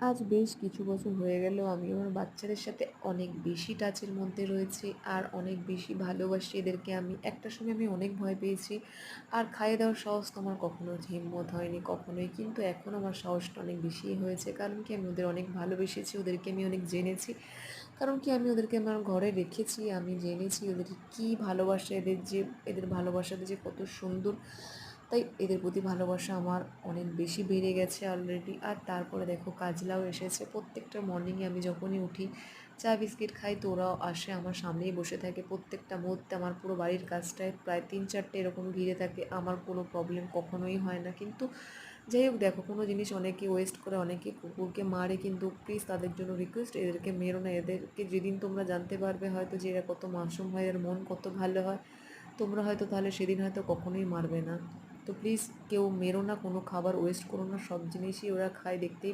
আজ বেশ কিছু বছর হয়ে গেল আমি আমার বাচ্চাদের সাথে অনেক বেশি টাচের মধ্যে রয়েছি আর অনেক বেশি ভালোবাসি এদেরকে। আমি একটা সময় আমি অনেক ভয় পেয়েছি আর খাইয়ে দেওয়ার সাহস তো আমার কখনো হিম্মত হয়নি কখনোই, কিন্তু এখন আমার সাহসটা অনেক বেশিই হয়েছে। কারণ কি, আমি ওদের অনেক ভালোবেসেছি, ওদেরকে আমি অনেক জেনেছি। কারণ কি, আমি ওদেরকে আমার ঘরে রেখেছি, আমি জেনেছি ওদের কী ভালোবাসা, এদের ভালোবাসাটা যে কত সুন্দর। তাই এদের প্রতি ভালোবাসা আমার অনেক বেশি বেড়ে গেছে অলরেডি। আর তারপরে দেখো কাজলাও এসেছে। প্রত্যেকটা মর্নিংয়ে আমি যখনই উঠি চা বিস্কিট খাই তো ওরাও আসে আমার সামনেই বসে থাকে। প্রত্যেকটা মুহূর্তে আমার পুরো বাড়ির কাজটায় প্রায় 3-4টে এরকম ঘিরে থাকে, আমার কোনো প্রবলেম কখনোই হয় না। কিন্তু যাই হোক, দেখো কোনো জিনিস অনেকে ওয়েস্ট করে, অনেকে কুকুরকে মারে, কিন্তু প্লিজ তাদের জন্য রিকোয়েস্ট, এদেরকে মেরো না। এদেরকে যেদিন তোমরা জানতে পারবে হয়তো যে এরা কত মাসুম হয়, এর মন কত ভালো হয়, তোমরা হয়তো তাহলে সেদিন হয়তো কখনোই মারবে না। তো প্লিজ কেউ মেরো না, কোনো খাবার ওয়েস্ট করো না, সব জিনিসই ওরা খায়, দেখতেই